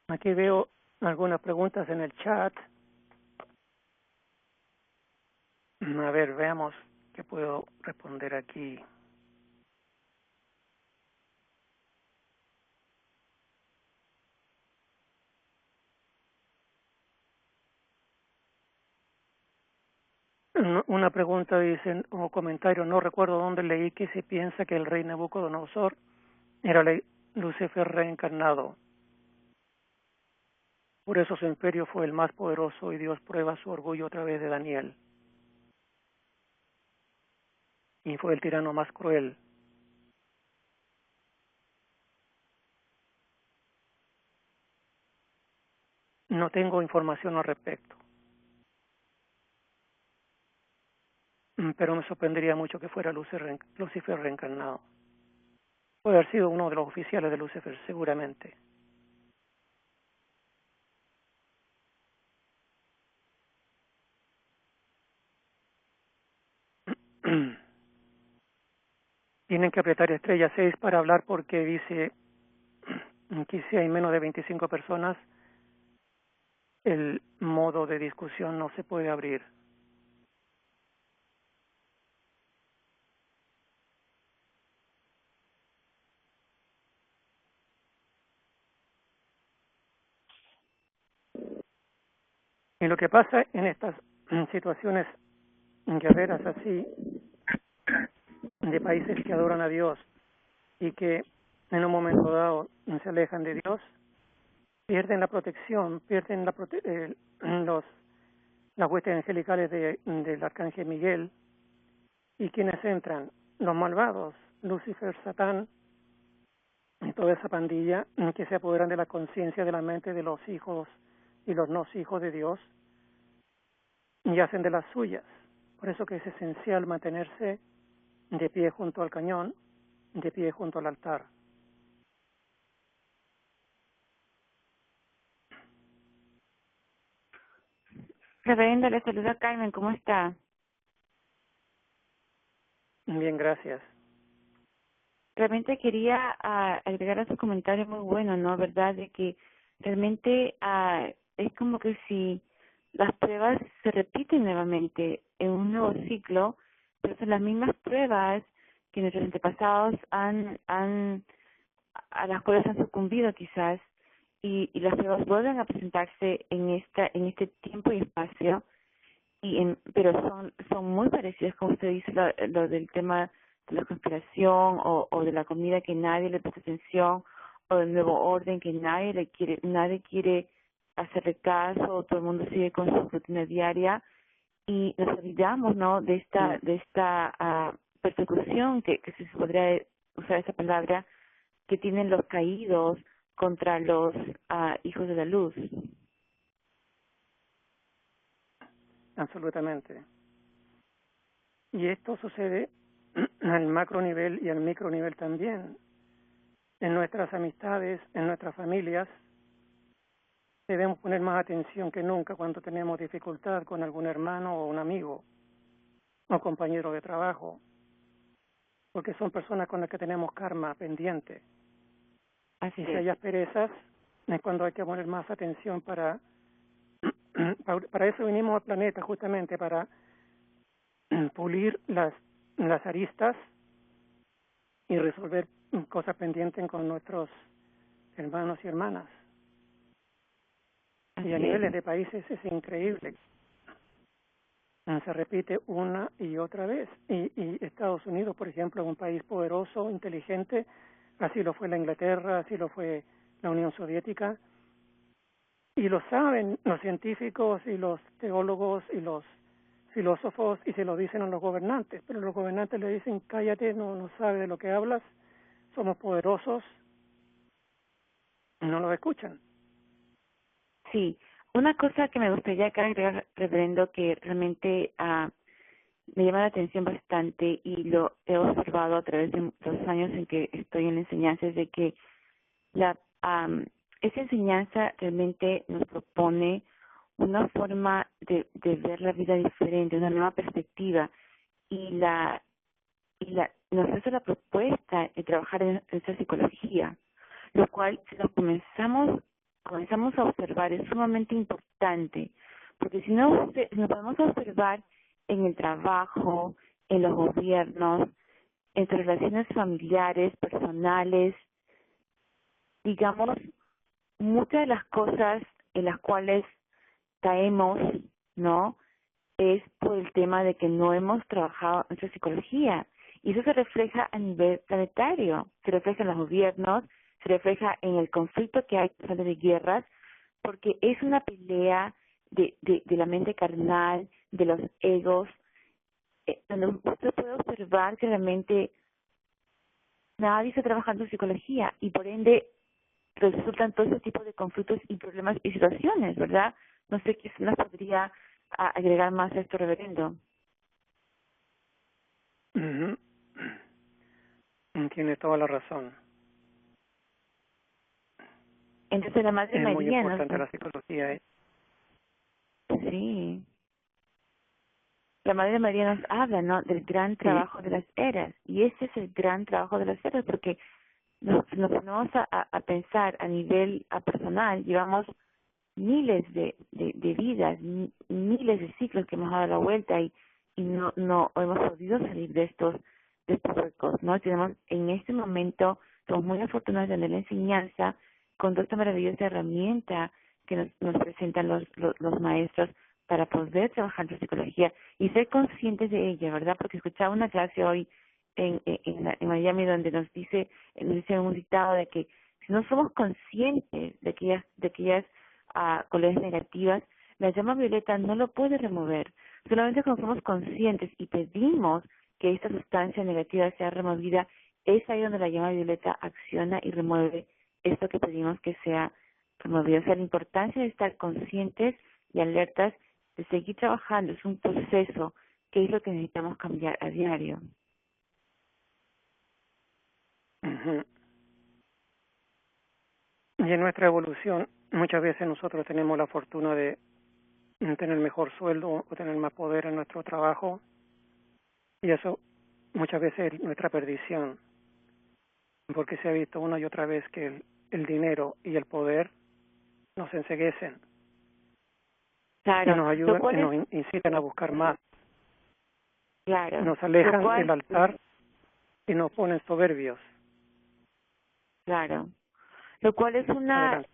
Aquí veo algunas preguntas en el chat. A ver, veamos qué puedo responder aquí. Una pregunta dicen, o comentario, no recuerdo dónde leí que se piensa que el rey Nabucodonosor era Lucifer reencarnado. Por eso su imperio fue el más poderoso y Dios prueba su orgullo a través de Daniel. Y fue el tirano más cruel. No tengo información al respecto. Pero me sorprendería mucho que fuera Lucifer reencarnado. Puede haber sido uno de los oficiales de Lucifer, seguramente. Tienen que apretar estrella 6 para hablar porque dice que si hay menos de 25 personas, el modo de discusión no se puede abrir. Y lo que pasa en estas situaciones guerreras así, de países que adoran a Dios y que en un momento dado se alejan de Dios, pierden la protección, pierden las huestes angelicales del arcángel Miguel. ¿Y quienes entran? Los malvados, Lucifer, Satán, y toda esa pandilla que se apoderan de la conciencia, de la mente de los hijos y los no hijos de Dios, y hacen de las suyas. Por eso que es esencial mantenerse de pie junto al cañón, de pie junto al altar. Reverenda, le saluda Carmen, ¿cómo está? Bien, gracias. Realmente quería agregar a su comentario muy bueno, ¿no? ¿Verdad? De que realmente es como que si las pruebas se repiten nuevamente en un nuevo ciclo, pero son las mismas pruebas que nuestros antepasados a las cuales han sucumbido quizás, y las pruebas vuelven a presentarse en este tiempo y espacio, pero son muy parecidas, como usted dice, lo del tema de la conspiración o de la comida que nadie le presta atención, o del nuevo orden que nadie quiere hacerle caso, todo el mundo sigue con su rutina diaria, y nos olvidamos, ¿no?, de esta persecución, que si se podría usar esa palabra, que tienen los caídos contra los hijos de la luz. Absolutamente. Y esto sucede al macro nivel y al micro nivel también. En nuestras amistades, en nuestras familias, debemos poner más atención que nunca cuando tenemos dificultad con algún hermano o un amigo o compañero de trabajo, porque son personas con las que tenemos karma pendiente. Así Y si es. hay asperezas, es cuando hay que poner más atención para eso vinimos al planeta, justamente para pulir las aristas y resolver cosas pendientes con nuestros hermanos y hermanas. Y a niveles de países es increíble. Se repite una y otra vez. Y Estados Unidos, por ejemplo, es un país poderoso, inteligente, así lo fue la Inglaterra, así lo fue la Unión Soviética, y lo saben los científicos y los teólogos y los filósofos, y se lo dicen a los gobernantes, pero los gobernantes le dicen: cállate, no sabes de lo que hablas, somos poderosos, no lo escuchan. Sí, una cosa que me gustaría acá agregar, reverendo, que realmente me llama la atención bastante y lo he observado a través de los años en que estoy en la enseñanza, es de que la esa enseñanza realmente nos propone una forma de ver la vida diferente, una nueva perspectiva, y nos hace la propuesta de trabajar en esa psicología, lo cual si lo comenzamos a observar es sumamente importante, porque si no nos podemos observar en el trabajo, en los gobiernos, en sus relaciones familiares, personales, digamos, muchas de las cosas en las cuales caemos, ¿no? Es por el tema de que no hemos trabajado nuestra psicología. Y eso se refleja a nivel planetario, se refleja en los gobiernos, se refleja en el conflicto que hay de guerras, porque es una pelea de la mente carnal, de los egos, donde usted puede observar que realmente nadie está trabajando en psicología y por ende resultan todo ese tipo de conflictos y problemas y situaciones, ¿verdad? No sé qué nos podría agregar más a esto, reverendo. Ujú. Tiene toda la razón. Entonces la Madre Es muy María importante la psicología. sí, la Madre María nos habla, ¿no? Del gran Y trabajo de las eras. Y ese es el gran trabajo de las eras, porque nos ponemos a pensar a nivel personal, llevamos miles de vidas, miles de ciclos que hemos dado la vuelta y no hemos podido salir de estos huecos, ¿no? Tenemos en este momento, somos muy afortunados de tener la enseñanza con toda esta maravillosa herramienta que nos presentan los maestros para poder trabajar la psicología y ser conscientes de ella, ¿verdad? Porque escuchaba una clase hoy en Miami donde nos dice un dictado de que si no somos conscientes de aquellas cualidades negativas, la llama violeta no lo puede remover. Solamente cuando somos conscientes y pedimos que esta sustancia negativa sea removida, es ahí donde la llama violeta acciona y remueve esto que pedimos que sea removido. O sea, la importancia de estar conscientes y alertas, de seguir trabajando, es un proceso que es lo que necesitamos cambiar a diario. ujú. Y en nuestra evolución, muchas veces nosotros tenemos la fortuna de tener mejor sueldo o tener más poder en nuestro trabajo, y eso muchas veces es nuestra perdición, porque se ha visto una y otra vez que el dinero y el poder nos enceguecen y Claro, nos lo ayudan y cual nos es, incitan a buscar más, claro, nos lo alejan del cual, altar y nos ponen soberbios. claro, lo cual es Adelante.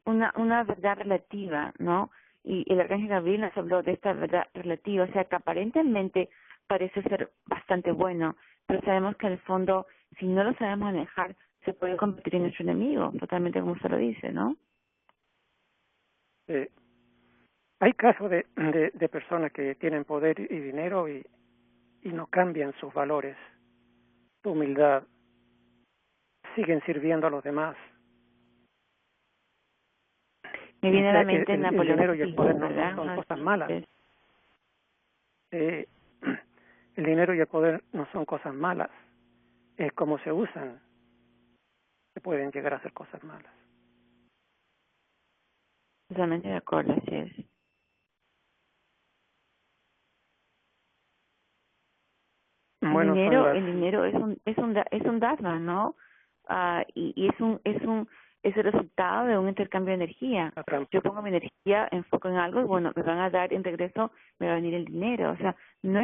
una verdad relativa, ¿no? Y el arcángel Gabriel nos habló de esta verdad relativa, o sea, que aparentemente parece ser bastante bueno, pero sabemos que en el fondo, si no lo sabemos manejar, se puede convertir en nuestro enemigo, totalmente como usted lo dice, ¿no? Hay casos de personas que tienen poder y dinero y no cambian sus valores, su humildad, siguen sirviendo a los demás. Me O viene a sea, la mente el Napoleón dinero y el Hill, poder no ¿verdad? son Uno de cosas sus malas. líderes. Eh, el dinero y el poder no son cosas malas. Es como se usan, que pueden llegar a ser cosas malas. Totalmente de acuerdo, así es. Bueno, son las... El dinero es un dharma, ¿no? Y es el resultado de un intercambio de energía. la trampa. Yo pongo mi energía, enfoco en algo y bueno, me van a dar en regreso, me va a venir el dinero. O sea, no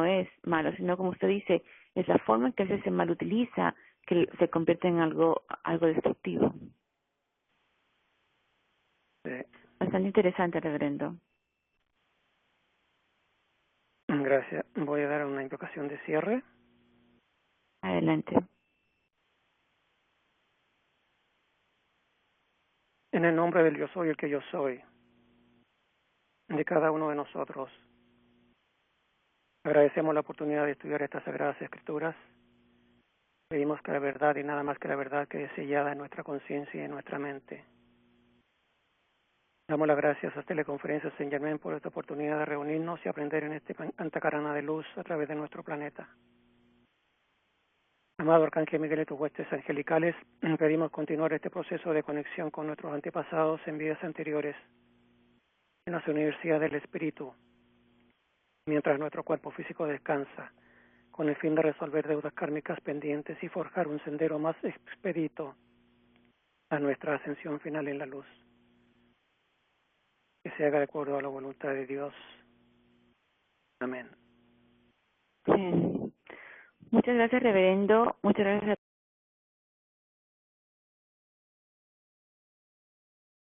es malo, sino como usted dice, es la forma en que a veces se malutiliza que se convierte en algo destructivo. Bastante interesante, reverendo. Gracias. Voy a dar una invocación de cierre. Adelante. En el nombre del yo soy el que yo soy, de cada uno de nosotros, agradecemos la oportunidad de estudiar estas sagradas escrituras. Pedimos que la verdad y nada más que la verdad quede sellada en nuestra conciencia y en nuestra mente. Damos las gracias a Teleconferencias Saint Germain por esta oportunidad de reunirnos y aprender en este antacarana de luz a través de nuestro planeta. Amado Arcángel Miguel y tus huestes angelicales, pedimos continuar este proceso de conexión con nuestros antepasados en vidas anteriores en las universidades del espíritu, mientras nuestro cuerpo físico descansa, con el fin de resolver deudas kármicas pendientes y forjar un sendero más expedito a nuestra ascensión final en la luz. Que se haga de acuerdo a la voluntad de Dios. Amén. Muchas gracias, reverendo. Muchas gracias a